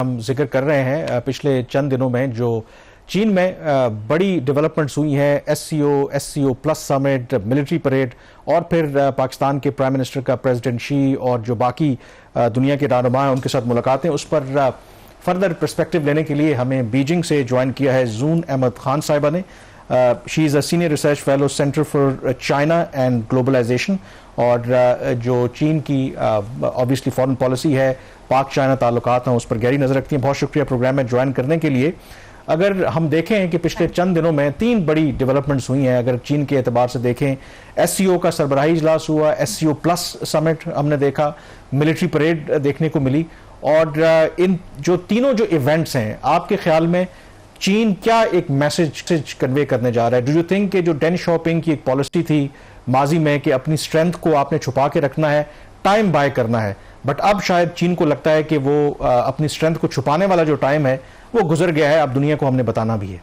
ہم ذکر کر رہے ہیں پچھلے چند دنوں میں جو چین میں بڑی ڈیولپمنٹس ہوئی ہیں، S C O plus summit, military parade, اور پھر پاکستان کے پرائم منسٹر کا پریزیڈنٹ شی اور جو باقی دنیا کے رہنما ہیں ان کے ساتھ ملاقاتیں، اس پر فردر پرسپیکٹو لینے کے لیے ہمیں بیجنگ سے جوائن کیا ہے زون احمد خان صاحبہ نے. She is a senior research fellow centre for China and globalisation, اور جو چین کی آبویسلی فارن پالیسی ہے، پاک چائنا تعلقات ہیں، اس پر گہری نظر رکھتی ہیں. بہت شکریہ پروگرام میں جوائن کرنے کے لیے. اگر ہم دیکھیں کہ پچھلے چند دنوں میں 3 بڑی ڈیولپمنٹس ہوئی ہیں. اگر چین کے اعتبار سے دیکھیں، ایس سی او کا سربراہی اجلاس ہوا، S C O plus summit ہم نے دیکھا، ملٹری پریڈ دیکھنے کو ملی، اور ان جو تینوں جو ایونٹس ہیں، آپ کے خیال میں چین کیا ایک میسج کنوے کرنے جا رہا ہے؟ ڈو یو تھنک کہ جو ڈین شاپنگ کی ایک پالیسی تھی ماضی میں کہ اپنی اسٹرینتھ کو آپ نے چھپا کے رکھنا ہے، ٹائم بائی کرنا ہے، بٹ اب شاید چین کو لگتا ہے کہ وہ اپنی اسٹرینتھ کو چھپانے والا جو ٹائم ہے وہ گزر گیا ہے، اب دنیا کو ہم نے بتانا بھی ہے؟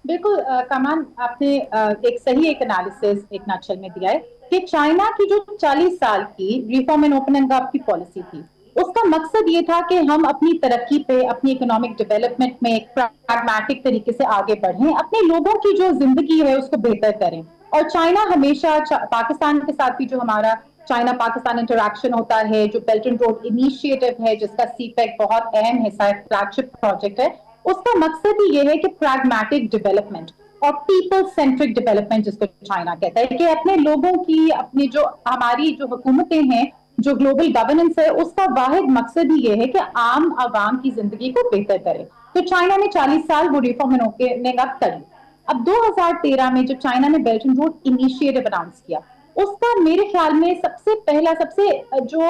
بالکل کمان، آپ نے ایک صحیح انالیسس ایک نٹشل میں دیا ہے کہ چائنا کی جو 40 سال کی ریفارم اینڈ اوپننگ اپ کی پالیسی تھی، اس کا مقصد یہ تھا کہ ہم اپنی ترقی پہ، اپنی اکنامک ڈیولپمنٹ میں ایک پریگمیٹک طریقے سے آگے بڑھیں، اپنے لوگوں کی جو زندگی ہے اس کو بہتر کریں. اور چائنا ہمیشہ پاکستان کے ساتھ بھی جو ہمارا چائنا پاکستان انٹریکشن ہوتا ہے، جو بیلٹ اینڈ روڈ انیشیٹو ہے جس کا سی پیک بہت اہم حصہ ہے، فلیگ شپ پروجیکٹ ہے، اس کا مقصد ہی یہ ہے کہ پریگمیٹک ڈیولپمنٹ اور پیپل سینٹرک ڈیولپمنٹ جس کو چائنا کہتا ہے، کہ اپنے لوگوں کی، اپنی جو ہماری جو حکومتیں ہیں، جو گلوبل گورننس ہے، اس کا واحد مقصد ہی یہ ہے کہ عام عوام کی زندگی کو بہتر کرے. تو چائنا نے 40 سال وہ ریفارم اینڈ اوپننگ اپ کر لی. اب 2013 میں جب چائنا نے belt and road initiative announce کیا، اس کا میرے خیال میں سب سے پہلا، سب سے جو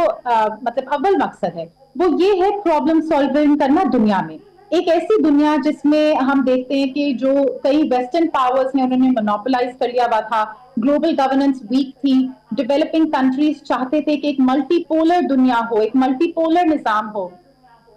مطلب اول مقصد ہے وہ یہ ہے پرابلم سالونگ کرنا دنیا میں. ایک ایسی دنیا جس میں ہم دیکھتے ہیں کہ جو کئی ویسٹرن پاورز ہیں انہوں نے مونوپولائز کر لیا ہوا تھا، گلوبل گورننس ویک تھی، ڈیولپنگ کنٹریز چاہتے تھے کہ ایک ملٹی پولر دنیا ہو، ایک ملٹی پولر نظام ہو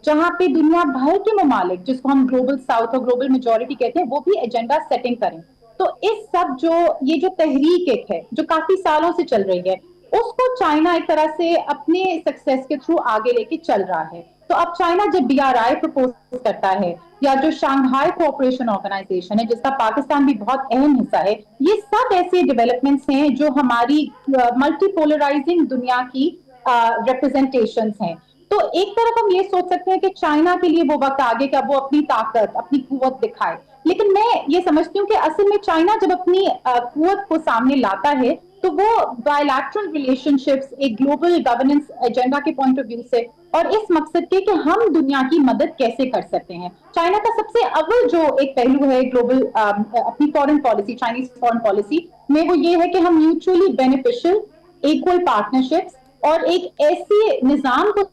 جہاں پہ دنیا بھر کے ممالک، جس کو ہم گلوبل ساؤتھ اور گلوبل میجورٹی کہتے ہیں، وہ بھی ایجنڈا سیٹنگ کریں. تو اس سب یہ جو تحریک ایک ہے جو کافی سالوں سے چل رہی ہے، اس کو چائنا ایک طرح سے اپنے سکسیس کے تھرو آگے لے کے چل رہا ہے. تو اب چائنا جب BRI پرپوز کرتا ہے، یا جو شانگھائی کوآپریشن آرگنائزیشن ہے جس کا پاکستان بھی بہت اہم حصہ ہے، یہ سب ایسے ڈیولپمنٹس ہیں جو ہماری ملٹی پولرائزنگ دنیا کی ریپرزنٹیشنز ہیں. تو ایک طرف ہم یہ سوچ سکتے ہیں کہ چائنا کے لیے وہ وقت آگے کہ وہ اپنی طاقت، اپنی قوت دکھائے، لیکن میں یہ سمجھتی ہوں کہ اصل میں چائنا جب اپنی قوت کو سامنے لاتا ہے تو وہ بائیلیٹرل ریلیشن شپس، ایک گلوبل گورننس ایجنڈا کے پوائنٹ آف ویو سے، اور اس مقصد کے کہ ہم دنیا کی مدد کیسے کر سکتے ہیں. چائنا کا سب سے اول جو ایک پہلو ہے گلوبل اپنی foreign policy, Chinese foreign policy میں، وہ یہ ہے کہ ہم میوچولی بینیفیشل ایکول پارٹنرشپس اور ایک ایسے نظام کو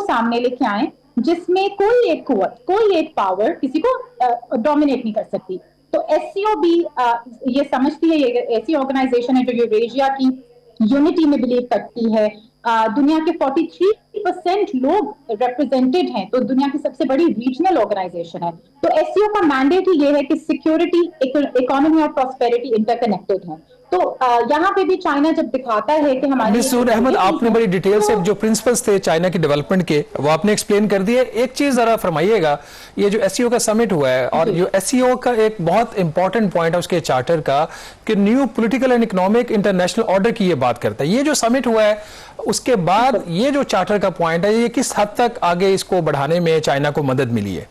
سامنے لے کے آئیں جس میں کوئی ایک قوت، کوئی ایک پاور کسی کو ڈومینیٹ نہیں کر سکتی. تو ایس سی او بھی یہ سمجھتی ہے، یہ ایسی آرگنائزیشن ہے جو یوریشیا کی یونٹی میں بلیو کرتی ہے. دنیا کے 43% لوگ ریپرزینٹڈ ہیں، تو دنیا کی سب سے بڑی ریجنل آرگنائزیشن ہے. تو ایس سی او کا مینڈیٹ ہی یہ ہے کہ سیکیورٹی، اکانومی اور پراسپیرٹی انٹر کنیکٹڈ ہیں. تو یہاں پہ بھی چائنا جب دکھاتا ہے کہ ہماری سور احمد، آپ نے بڑی ڈیٹیل سے جو پرنسپلز تھے چائنا کی ڈیولپمنٹ کے وہ آپ نے ایکسپلین کر دیے. ایک چیز ذرا فرمائیے گا، یہ جو ایس سی او کا سمٹ ہوا ہے، اور جو ایس سی او کا ایک بہت امپورٹنٹ پوائنٹ ہے اس کے چارٹر کا کہ new political and economic international order کی یہ بات کرتا ہے. یہ جو سمٹ ہوا ہے اس کے بعد یہ جو چارٹر کا پوائنٹ ہے، یہ کس حد تک آگے اس کو بڑھانے میں چائنا کو مدد ملی ہے؟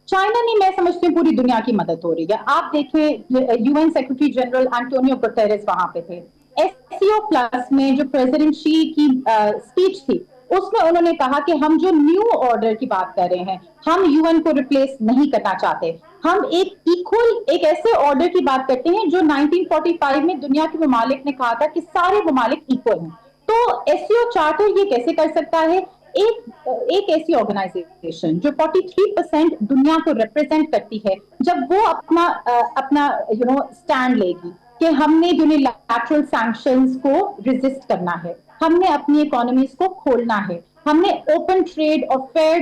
چائنا نہیں، میں سمجھتی ہوں پوری دنیا کی مدد ہو رہی ہے. آپ دیکھیں U N secretary general Antonio Guterres وہاں پہ تھے. ایس سی او پلس میں جو پریزیڈنٹ شی کی اسپیچ تھی، اس میں انہوں نے کہا کہ ہم جو نیو آرڈر کی بات کر رہے ہیں، ہم یو این کو ریپلیس نہیں کرنا چاہتے، ہم ایک ایسے آرڈر کی بات کرتے ہیں جو 1945 میں دنیا کے ممالک نے کہا تھا کہ سارے ممالک ایکول ہیں. تو ایس سی او چارٹر یہ کیسے کر سکتا ہے؟ ایک ایسی آرگنائزیشن جو 43% دنیا کو ریپرزینٹ کرتی ہے، جب وہ اپنا اسٹینڈ لے گی کہ ہم نے یونیلیٹرل سینکشنز کو ریزسٹ کرنا ہے، ہم نے اپنی اکانومیز کو کھولنا ہے، ہم نے اوپن ٹریڈ اور فیئر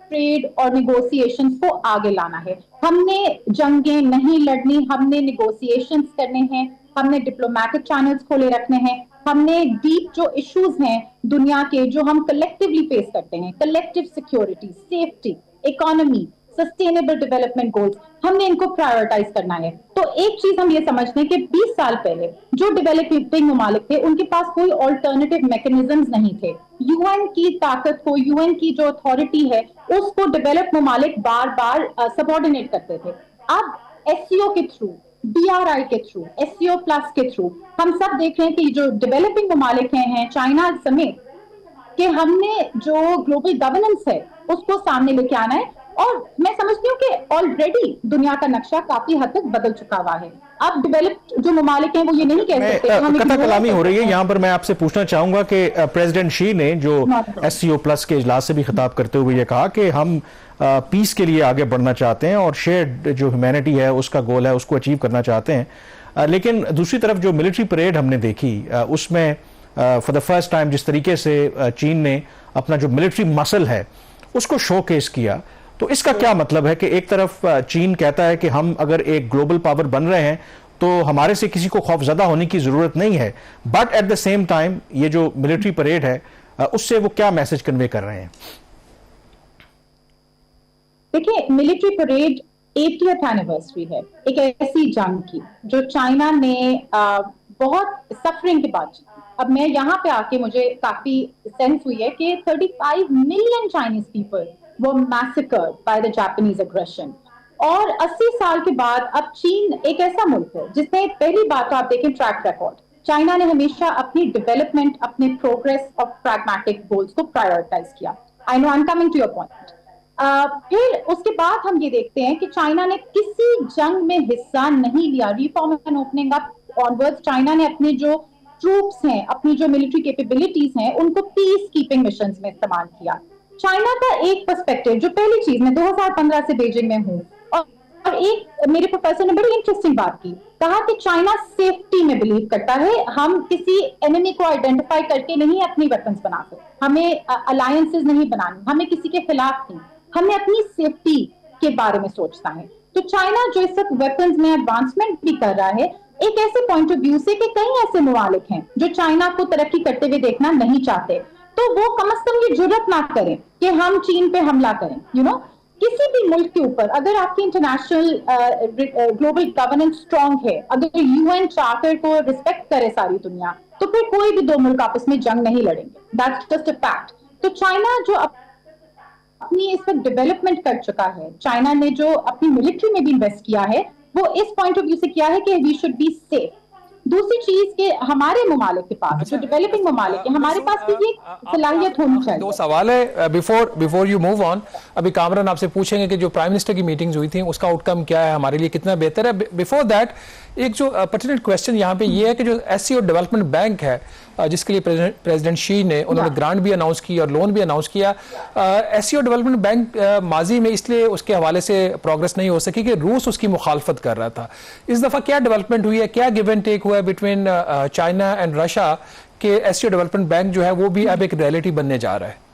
ٹریڈ اور نیگوسیشنز کو آگے لانا ہے، ہم نے جنگیں نہیں لڑنی، ہم نے نیگوسیشنز کرنے ہیں، ہم نے ڈپلومیٹک چینلز کھولے رکھنے ہیں، ہم نے ڈیپ جو ایشوز ہیں دنیا کے جو ہم کلیکٹیولی فیس کرتے ہیں، collective security, safety, economy, sustainable development goals, ہم نے ان کو پرائیورٹائز کرنا ہے. تو ایک چیز ہم یہ سمجھتے ہیں کہ 20 سال پہلے جو ڈیولپنگ ممالک تھے ان کے پاس کوئی آلٹرنیٹیو میکنزمز نہیں تھے. یو این کی طاقت کو، یو این کی جو اتھارٹی ہے اس کو ڈیولپ ممالک بار بار سبارڈینیٹ کرتے تھے. اب ایس سی او کے تھرو، ڈی آر آئی کے through, S C O plus کے تھرو ہم سب دیکھ رہے ہیں کہ جو ڈیولپنگ ممالک ہیں چائنا سمیت، کہ ہم نے جو گلوبل گورننس ہے اس کو سامنے لے کے آنا ہے. اور میں سمجھتی ہوں کہ آلریڈی دنیا کا نقشہ کافی حد تک بدل چکا ہوا ہے. اب ڈیولپڈ جو ممالک ہیں وہ یہ نہیں کہہ سکتے. قطع کلامی ہو رہی ہے یہاں پر. میں آپ سے پوچھنا چاہوں گا کہ پریزیڈنٹ شی نے جو ایس سی او پلس کے اجلاس سے بھی خطاب کرتے ہوئے یہ کہا کہ ہم پیس کے لیے آگے بڑھنا چاہتے ہیں اور شیئرڈ جو ہیومینٹی ہے اس کا گول ہے اس کو اچیو کرنا چاہتے ہیں. لیکن دوسری طرف جو ملٹری پریڈ ہم نے دیکھی اس میں فار دا فرسٹ ٹائم جس طریقے سے چین نے اپنا جو ملٹری مسل ہے اس کو شو کیس کیا، تو اس کا کیا مطلب ہے کہ ایک طرف چین کہتا ہے کہ ہم اگر ایک گلوبل پاور بن رہے ہیں تو ہمارے سے کسی کو خوف زدہ ہونے کی ضرورت نہیں ہے، but at the same time یہ جو ملٹری پریڈ ہے اس سے وہ کیا میسج کنوے کر رہے ہیں؟ دیکھیں، ملٹری پریڈ 80th اینیورسری ہے ایک ایسی جنگ کی جو چائنا نے بہت سفرنگ کے بعد جیتی. اب میں یہاں پہ آ کے مجھے کافی سینس ہوئی ہے کہ 35 million Chinese people were massacred by the Japanese aggression. اور 80 سال کے بعد اب چین ایک ایسا ملک ہے جس نے پہلی بات تو آپ دیکھیں ٹریک ریکارڈ، چائنا نے ہمیشہ اپنی ڈیولپمنٹ، اپنے پروگریس اور پریگمیٹک گولز کو پرائیورٹائز کیا. I know I'm coming to your point. پھر اس کے بعد ہم یہ دیکھتے ہیں کہ چائنا نے کسی جنگ میں حصہ نہیں لیا. Reform and opening up onward China نے اپنے جو ٹروپس ہیں، اپنی جو ملٹری کیپیبلٹیز ہیں ان کو پیس کیپنگ مشنز میں استعمال کیا. چائنا کا ایک پرسپیکٹو، جو پہلی چیز میں 2015 سے بیجنگ میں ہوں، اور ایک میرے پروفیسر نے بڑی انٹرسٹنگ بات کی، کہا کہ چائنا سیفٹی میں بلیو کرتا ہے. ہم کسی اینیمی کو آئیڈینٹیفائی کر کے نہیں اپنی ویپنز بنا سکتے، ہمیں الائنسز نہیں بنانی، ہمیں کسی کے خلاف نہیں، ہمیں اپنی سیفٹی کے بارے میں سوچتا ہے. تو چائنا جو اس وقت ویپنز میں ایڈوانسمنٹ بھی کر رہا ہے ایک ایسے پوائنٹ آف ویو سے کہ کئی ایسے ممالک ہیں جو چائنا کو ترقی کرتے ہوئے دیکھنا نہیں چاہتے، تو وہ کم از کم یہ جرات نہ کریں کہ ہم چین پہ حملہ کریں. کسی بھی ملک کے اوپر اگر آپ کی انٹرنیشنل گلوبل گورننس اسٹرانگ ہے، اگر یو این چارٹر کو ریسپیکٹ کرے ساری دنیا، تو پھر کوئی بھی دو ملک آپس میں جنگ نہیں لڑیں گے. That's just a fact. تو چائنا جو اپنی اس وقت ڈیولپمنٹ کر چکا ہے، چائنا نے جو اپنی ملٹری میں بھی انویسٹ کیا ہے، وہ اس پوائنٹ آف ویو سے کیا ہے کہ وی شوڈ بی سیف. دوسری چیز کہ ہمارے ممالک کے پاس، جو ڈیولپنگ ممالک ہیں، ہمارے پاس بھی یہ صلاحیت ہونی چاہیے. دو سوال ہے بیفور یو موو آن. ابھی کامران آپ سے پوچھیں گے کہ جو پرائم منسٹر کی میٹنگز ہوئی تھیں اس کا آؤٹ کم کیا ہے، ہمارے لیے کتنا بہتر ہے. بیفور دیٹ ایک جو پرٹیننٹ کویسچن یہاں پہ یہ ہے کہ جو S C O development bank ہے جس کے لیے پریزیڈنٹ شی نے انہوں نے گرانٹ بھی اناؤنس کی اور لون بھی اناؤنس کیا، S C O development bank ماضی میں اس لیے اس کے حوالے سے پروگرس نہیں ہو سکی کہ روس اس کی مخالفت کر رہا تھا. اس دفعہ کیا ڈیولپمنٹ ہوئی ہے، کیا گیو اینڈ ٹیک ہوا ہے بٹوین چائنا اینڈ رشیا کہ S C O development bank جو ہے وہ بھی اب ایک ریئلٹی بننے جا رہا ہے؟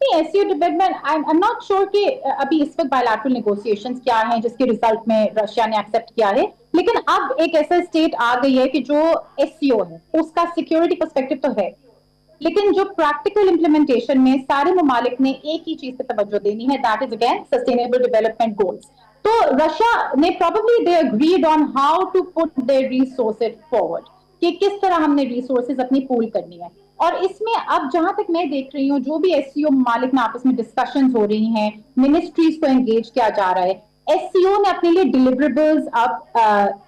S C O development I am not sure کہ ابھی اس وقت بائیلیٹرل نیگوسیشنز کیا ہیں جس کے ریزلٹ میں رشیا نے ایکسپٹ کیا ہے، لیکن اب ایک ایسا اسٹیٹ آ گئی ہے کہ جو ایس سی او ہے اس کا سیکیورٹی پرسپیکٹو تو ہے، لیکن جو پریکٹیکل امپلیمنٹیشن میں سارے ممالک نے ایک ہی چیز پہ توجہ دینی ہے، that is again sustainable development goals. تو رشیا نے probably they agreed on how to put their resources forward کہ کس طرح ہم نے ریسورسز اپنی پول کرنی ہے. اور اس میں اب جہاں تک میں دیکھ رہی ہوں جو بھی ایس سی او ممالک میں آپس میں ڈسکشنز ہو رہی ہیں، منسٹریز کو انگیج کیا جا رہا ہے، ایس سی او نے اپنے لیے ڈیلیوریبلز اب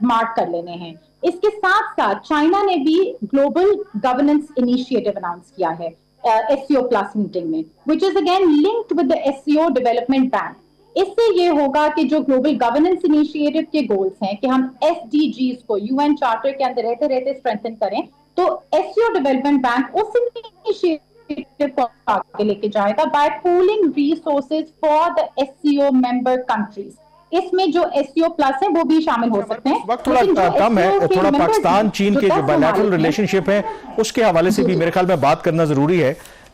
مارک کر لینے ہیں. اس کے ساتھ ساتھ چائنا نے بھی گلوبل گورننس انیشیٹو اناؤنس کیا ہے S C O plus meeting میں، which is again linked with the SCO development bank. اس سے یہ ہوگا کہ جو گلوبل گورننس انیشیٹو کے گولز ہیں کہ ہم ایس ڈی جیز کو یو این چارٹر کے اندر رہتے رہتے اسٹرینتھن کریں، تو S C O development bank اس انیشیٹو کو آگے لے کے جائے گا by pooling resources for the S C O member countries. اس میں جو ایس سی او پلس ہیں وہ بھی شامل ہو سکتے ہیں. وقت تھوڑا کم ہے، تھوڑا پاکستان چین کے جو بائیلیٹرل ریلیشن شپ ہیں اس کے حوالے سے بھی میرے خیال میں بات کرنا ضروری ہے.